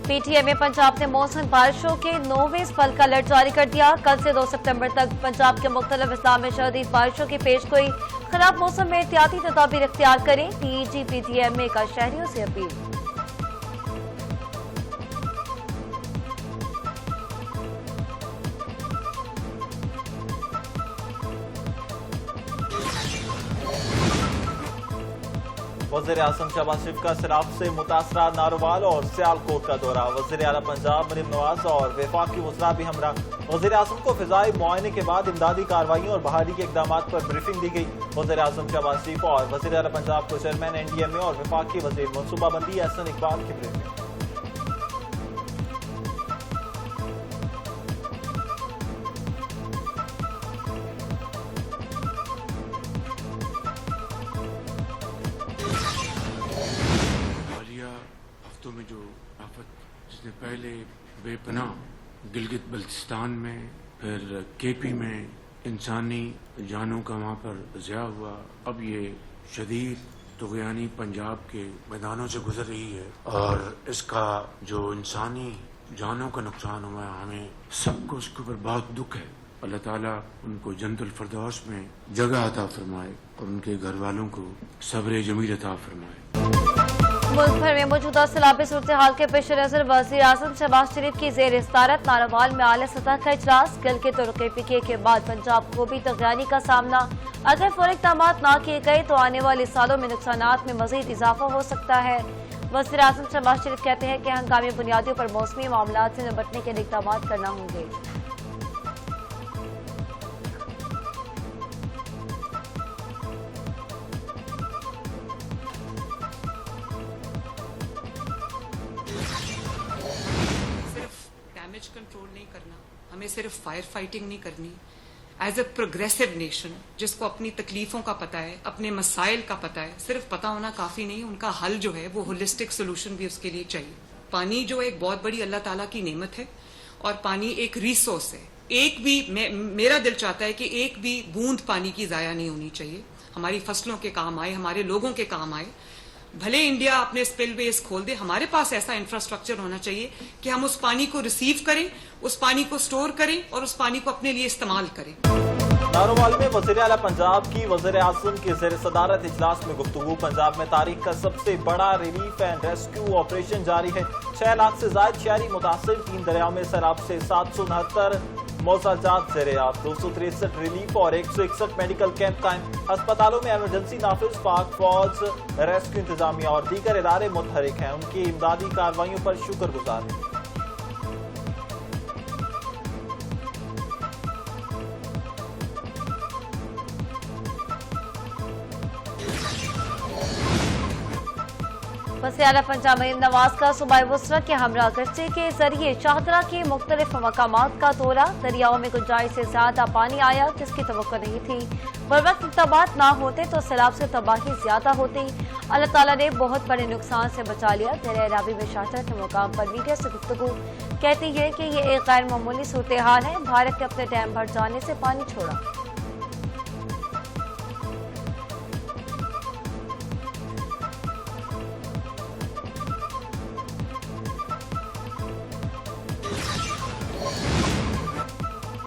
P T I में पंजाब ने मौसम बारिशों के 9वें स्पेल का अलर्ट जारी कर दिया। कल से 2 सितंबर तक पंजाब के मुख्तलिफ अजला में शदीद बारिशों की पेशगोई। खराब मौसम में एहतियाती तदाबीर इख्तियार करें, T P T M A का शहरियों से अपील। वज़ीर-ए-आज़म शहबाज शरीफ का सैलाब से मुतासरा नारोवाल और सियालकोट का दौरा। वज़ीर-ए-आला पंजाब मरीम नवाज और वफाकी वज़रा भी हमरा। वज़ीर-ए-आज़म को फ़िज़ाई मुआयने के बाद इमदादी कार्रवाइयों और बहाली के इक़दामात पर ब्रीफिंग दी गई। वज़ीर-ए-आज़म शहबाज शरीफ और वज़ीर-ए-आला पंजाब को चेयरमैन NDMA और वफाकी वज़ीर मनसूबाबंदी एहसन इकबाल की ब्रीफिंग। में जो आफत जिसने पहले बेपनाह गिलगित बल्तिस्तान में, फिर KP में इंसानी जानों का वहाँ पर ज़िया हुआ, अब ये शदीद तुग़यानी पंजाब के मैदानों से गुजर रही है और इसका जो इंसानी जानों का नुकसान हुआ है, हमें सबको उसके ऊपर बहुत दुख है। अल्लाह ताला उनको जन्नतुल फिरदौस में जगह अता फरमाए और उनके घर वालों को सब्र जमील अता फरमाए। मुल्क भर में मौजूदा सैलाबी सूरत हाल के पेश नजर वज़ीर-ए-आज़म शहबाज शरीफ की ज़ेर सदारत नारोवाल में आला सतह का इजलास। गिलगित और KPK के बाद पंजाब को भी तुग़यानी का सामना। अगर फौरी इक़दामात न किए गए तो आने वाले सालों में नुकसानात में मजीद इजाफा हो सकता है। वज़ीर-ए-आज़म शहबाज शरीफ कहते हैं कि हंगामी बुनियादियों पर मौसमी मामलात से निपटने के लिए इक़दामात करना होंगे। डैमेज कंट्रोल नहीं करना, हमें सिर्फ फायर फाइटिंग नहीं करनी। एज ए प्रोग्रेसिव नेशन जिसको अपनी तकलीफों का पता है, अपने मसाइल का पता है, सिर्फ पता होना काफी नहीं, उनका हल जो है वो होलिस्टिक सोल्यूशन भी उसके लिए चाहिए। पानी जो एक बहुत बड़ी अल्लाह ताला की नेमत है और पानी एक रिसोर्स है। एक भी मेरा दिल चाहता है कि एक भी बूंद पानी की जाया नहीं होनी चाहिए। हमारी फसलों के काम आए, हमारे लोगों के काम आए। भले इंडिया अपने स्पिलवेज खोल दे, हमारे पास ऐसा इंफ्रास्ट्रक्चर होना चाहिए कि हम उस पानी को रिसीव करें, उस पानी को स्टोर करें और उस पानी को अपने लिए इस्तेमाल करें। नारोवाल में वज़ीर-ए-आला पंजाब की वज़ीर-ए-आज़म के ज़ेर सदारत इजलास में गुफ्तगू। पंजाब में तारीख का सबसे बड़ा रिलीफ एंड रेस्क्यू ऑपरेशन जारी है। 6 लाख से ज्यादा शहरी मुतासिर। 3 दरियाओं में सैलाब से 769 मौसाजात ज़ेर-ए-आब, 263 रिलीफ और 161 मेडिकल कैंप कायम। अस्पतालों में एमरजेंसी नाफिज, पाक फौज, रेस्क्यू इंतजामिया और दीगर इदारे मुतहरिक हैं। उनकी इमदादी कार्रवाइयों पर शुक्रगुजार हैं। वज़ीर-ए-आला पंजाब मरीम नवाज का सूबाई वुसरा के हमरा गश्ते के जरिए शाहदरा के मुख्तलिफ मकामात का दौरा। दरियाओं में गुंजाइश से ज्यादा पानी आया जिसकी तवक्को नहीं थी। बरवक्त इक़दामात ना होते तो सैलाब से तबाही ज्यादा होती। अल्लाह ताला ने बहुत बड़े नुकसान से बचा लिया। दरिया रावी में शाहदरा के मुकाम पर मीडिया से गुफ्तगू कहती है कि ये एक गैर मामूली सूरत हाल है। भारत ने अपने डैम भर जाने से पानी छोड़ा।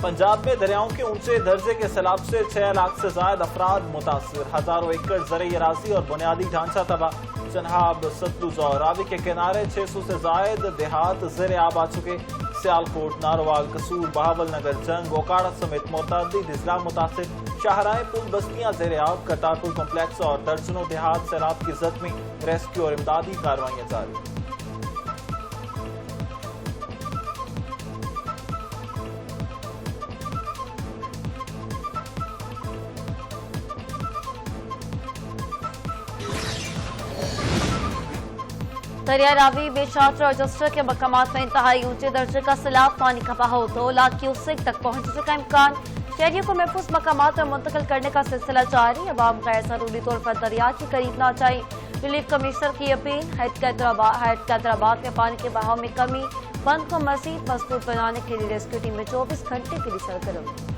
पंजाब में दरियाओं के ऊंचे दर्जे के सैलाब से 6 लाख से ज्यादा अफराद मुतासिर। हजारों एकड़ ज़रई अराज़ी और बुनियादी ढांचा तबाह। चनाब, सतलुज और रावी के किनारे 600 से ज्यादा देहात ज़ेर-ए-आब आ चुके। सियालकोट, नारोवाल, कसूर, बहावल नगर, जंग, ओकाड़ा समेत मुतअद्दिद अजला मुतासिर। शाहराएं, पुल, बस्तियां ज़ेर-ए-आब। करतारपुर कॉम्प्लेक्स और दर्जनों देहात सैलाब की जद में। रेस्क्यू और इमदादी कार्रवाइयां जारी। दरिया रावी में शाहदरा और जस्टर के मकामात में इंतहाई ऊंचे दर्जे का सैलाब। पानी का बहाव 2 लाख क्यूसेक तक पहुंचने का इम्कान। शहरियों को महफूज मकामात पर मुंतकिल करने का सिलसिला जारी। अवाम गैर जरूरी तौर पर दरिया के करीब न जाए। रिलीफ कमिश्नर की अपील। हैदराबाद में पानी के बहाव में कमी। बंद को मजीद मजबूत बनाने के लिए रेस्क्यू टीमें 24 घंटे के लिए सरगर्म।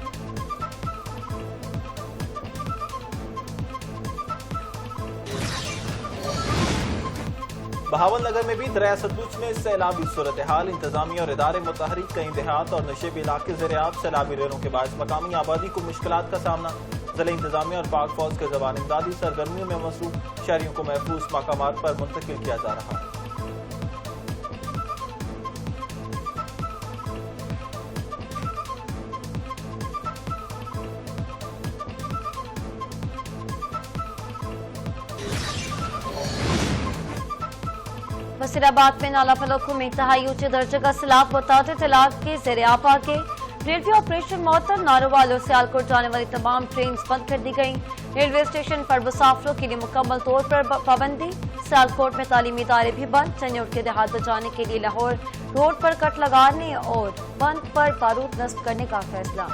बहावल नगर में भी दरिया सतलुज में सैलाबी सूरत-ए-हाल, इंतजामिया और इदारे मुतहरिक, कई देहात और नशेबी इलाके ज़ेर-ए-आब, सैलाबी रेलों के बायस मकामी आबादी को मुश्किलात का सामना। ज़िला इंतजामिया और पाक फौज के जवान इमदादी सरगर्मियों में मसरूफ, शहरियों को महफूज मकामात पर मुंतकिल किया जा रहा है। वसीराबाद में नाला फलकों में इंतहाई ऊंचे दर्जे का सैलाब मुतादिद इलाके के ज़ेर-ए-आब आ गए। रेलवे ऑपरेशन मौतर, नारोवाल और सियालकोट जाने वाली तमाम ट्रेन बंद कर दी गईं। रेलवे स्टेशन पर मुसाफिरों के लिए मुकम्मल तौर पर पाबंदी। सियालकोट में तालीमी इदारे भी बंद। चन्योट के देहात बचाने के लिए लाहौर रोड पर कट लगाने और बंद पर बारूद नस्ब करने का फैसला।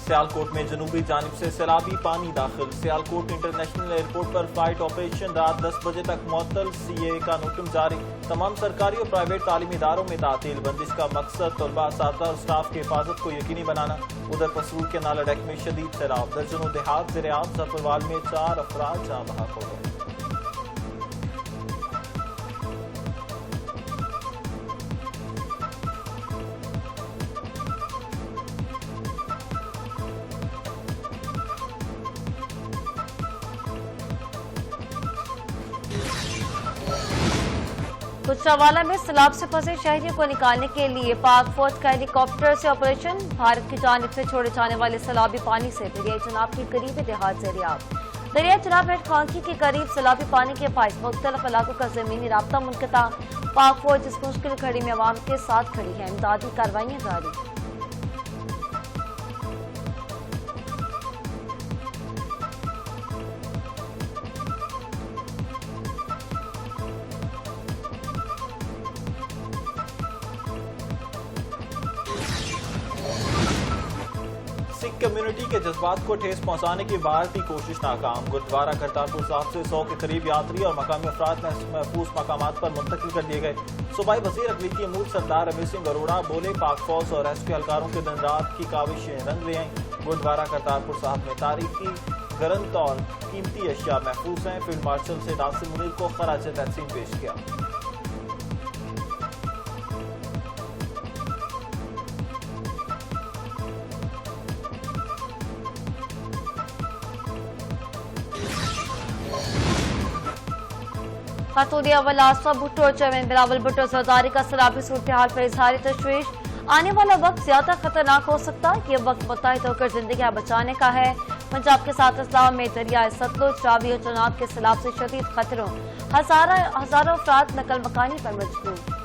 सियालकोट में जनूबी जानिब से सैलाबी पानी दाखिल। सियालकोट इंटरनेशनल एयरपोर्ट पर फ्लाइट ऑपरेशन रात 10 बजे तक मुअत्तल। CA का नोटिस जारी। तमाम सरकारी और प्राइवेट तालीमी इदारों में तातील। बंदिश का मकसद तलबा, असातिज़ा और स्टाफ की हिफाजत को यकीनी बनाना। उधर पसरूर के नाला डेक में शदीद सैलाब, दर्जनों देहात ज़ेर-ए-आब। जफरवाल में 4 अफराद जहां बहक हो गए। गुजरांवाला में सैलाब से फंसे शहरियों को निकालने के लिए पाक फौज का हेलीकॉप्टर से ऑपरेशन। भारत की जानिब से छोड़े जाने वाले सैलाबी पानी से दरिया चनाब के करीबी देहात ज़ेर-ए-आब। दरिया चनाब हेड खांकी के करीब सैलाबी पानी के बायस मुख्तलिफ इलाकों का जमीनी राब्ता मुनक़ता। पाक फौज इस मुश्किल घड़ी में अवाम के साथ खड़ी है। इमदादी कार्रवाइयाँ जारी। सिख कम्युनिटी के जज्बात को ठेस पहुंचाने की भारतीय कोशिश नाकाम। गुरुद्वारा करतारपुर साहिब से 100 के करीब यात्री और मकामी अफराद महफूज मकामात पर मुंतकिल कर दिए गए। सूबाई वज़ीर अक़लीती अमूर सरदार रमेश सिंह अरोड़ा बोले, पाक फौज और रेस्क्यू एहलकारों के दिन रात की काविशें रंग ले आईं। गुरुद्वारा करतारपुर साहिब में तारीखी ग्रंथ और कीमती अशिया महफूज हैं। फील्ड मार्शल से नासिर मुनीर को खराज तहसीन पेश किया। खातून अव्वल आसफा भुट्टो और चेयरमैन बिलावल भुट्टो जरदारी का सैलाबी सूरत-ए-हाल पर इजहार तशवीश। आने वाला वक्त ज्यादा खतरनाक हो सकता। ये वक्त मुत्तहिद होकर जिंदगी बचाने का है। पंजाब के साथ इस्लाम में दरिया सतलुज, रावी और चनाब के सैलाब से शदीद खतरों। हजारों अफराद नकल मकानी पर मजबूर।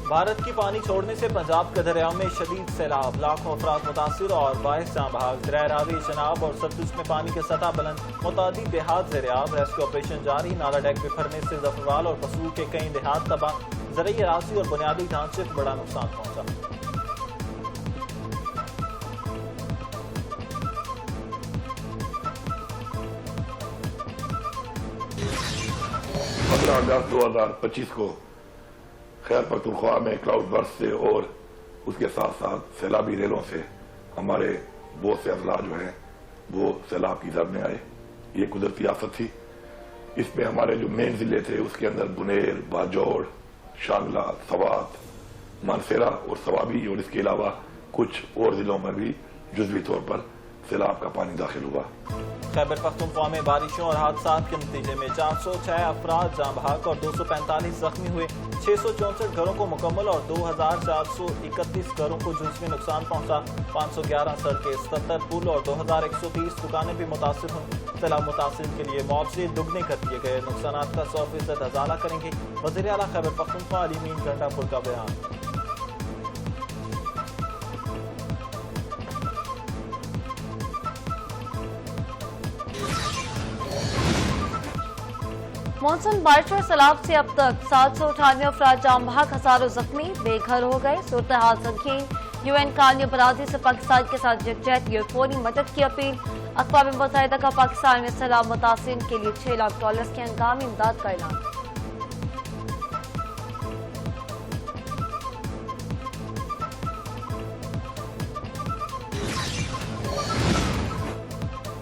भारत की पानी छोड़ने से पंजाब के दरियाओं में शदीद सैलाब, लाखों अफराद मुतासिर और बायस जहां बहाक। दरिया रावी, चनाब और सतलुज में पानी की सतह बुलंद, मुतादिद देहात ज़ेर-ए-आब। रेस्क्यू ऑपरेशन जारी। नाला डेक बिखरने से जफरवाल और पसरूर के कई देहात तबाह। ज़रई अराज़ी और बुनियादी ढांचे को बड़ा नुकसान पहुंचा। अगस्त 2025 को खैर पख्तूनख्वा में क्लाउड बर्स्ट से और उसके साथ साथ सैलाबी रेलों से हमारे बहुत से अजला जो हैं वो सैलाब की जद में आए। ये कुदरती आफत थी। इसमें हमारे जो मेन जिले थे उसके अंदर बुनेर, बाजौड़, शांगला, सवात, मानसेरा और सवाबी और इसके अलावा कुछ और जिलों में भी जुज़वी तौर पर सैलाब का पानी दाखिल हुआ। खैबर पख्तूनख्वा में बारिशों और हादसात के नतीजे में 406 अफराद जहां बहक और 245 जख्मी हुए। 664 घरों को मुकम्मल और 2431 घरों को जुज़वी नुकसान पहुंचा। 511 सड़कें, 77 पुल और 2130 दुकानें भी मुतासिर हुई। सैलाब मुतासिर के लिए मुआवजे दुगने कर दिए गए। नुकसान का 100% अजाला करेंगे वज़ीर आला खैबर पख्तूनख्वा अली मीन गंडापुर का बयान। मानसून बारिश और सैलाब से अब तक 798 अफराद जाम बहक, हजारों जख्मी बेघर हो गए। सूरत हाल संगीन। UN का आलमी बरादरी से पाकिस्तान के साथ यकजहती और फौरी मदद की अपील। اقوام متحدہ کا پاکستان میں سیلاب متاثرین کے لیے $6 لاکھ کی ہنگامی امداد کا اعلان۔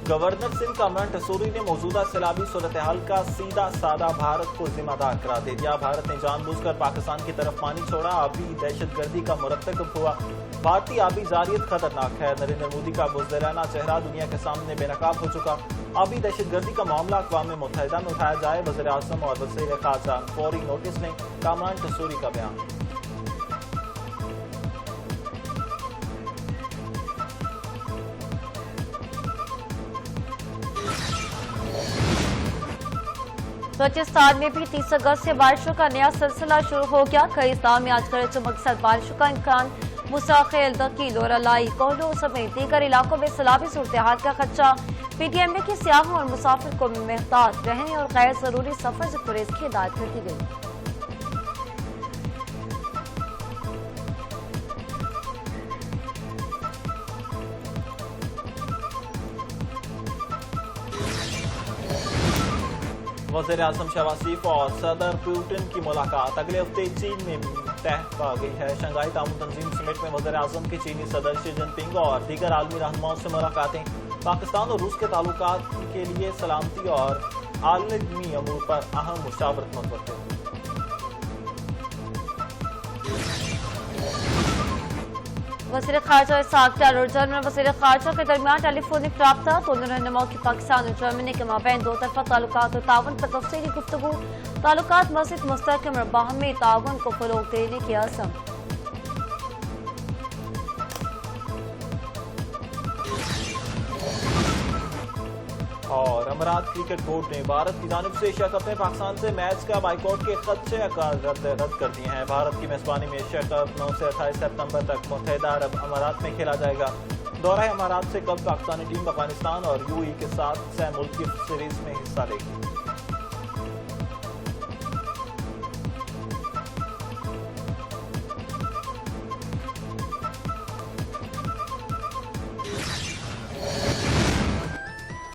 گورنر سندھ کامران ٹسوری نے موجودہ سیلابی صورتحال کا سیدھا سادہ بھارت کو ذمہ دار قرار دے دیا۔ بھارت نے جان بوجھ کر پاکستان کی طرف پانی چھوڑا، آبی دہشت گردی کا مرتکب ہوا۔ بھارتی آبی ذریعت خطرناک ہے۔ نریندر مودی کا بزدلانہ چہرہ دنیا کے سامنے بے نقاب ہو چکا۔ آبی دہشت گردی کا معاملہ اقوام متحدہ میں اٹھایا جائے، وزیر اعظم اور وزیر خارجہ فوری نوٹس لیں، کامران ٹسوری کا بیان۔ بلوچستان میں بھی 30 اگست سے بارشوں کا نیا سلسلہ شروع ہو گیا۔ کئی اضلاع میں آج گرج چمک کے ساتھ بارشوں کا امکان۔ مساخیل، دکی، لورالائی، کوہلو سمیت دیگر علاقوں میں سیلابی صورتحال کا خدشہ۔ پی ٹی ایم نے کی سیاحوں اور مسافر کو محتاط رہنے اور غیر ضروری سفر سے گریز کی ہدایت کر دی گئی۔ وزیر اعظم شہباز شریف اور صدر پوٹن کی ملاقات اگلے ہفتے چین میں طے پا گئی ہے۔ شنگھائی تعاون تنظیم سمٹ میں وزیر اعظم کی چینی صدر شی جن پنگ اور دیگر عالمی رہنماؤں سے ملاقاتیں۔ پاکستان اور روس کے تعلقات کے لیے سلامتی اور عالمی امور پر اہم مشاورت متوقع۔ وزیر خارجہ اسحاق ڈار اور جرمن وزیر خارجہ کے درمیان ٹیلی فونک رابطہ۔ دونوں رہنماؤں کی پاکستان اور جرمنی کے مابین دو طرفہ تعلقات اور تعاون پر تفصیلی گفتگو۔ تعلقات مزید مستحکم اور باہمی تعاون کو فروغ دینے کی عزم۔ اور امارات کرکٹ بورڈ نے بھارت کی جانب سے ایشیا کپ میں پاکستان سے میچ کا بائیکاٹ کے خدشے رد کر دیے ہیں۔ بھارت کی میزبانی میں ایشیا کپ 9 سے 28 ستمبر تک متحدہ عرب امارات میں کھیلا جائے گا۔ دورہ امارات سے کل پاکستانی ٹیم افغانستان اور UAE کے ساتھ سہ ملکی سیریز میں حصہ لے گی۔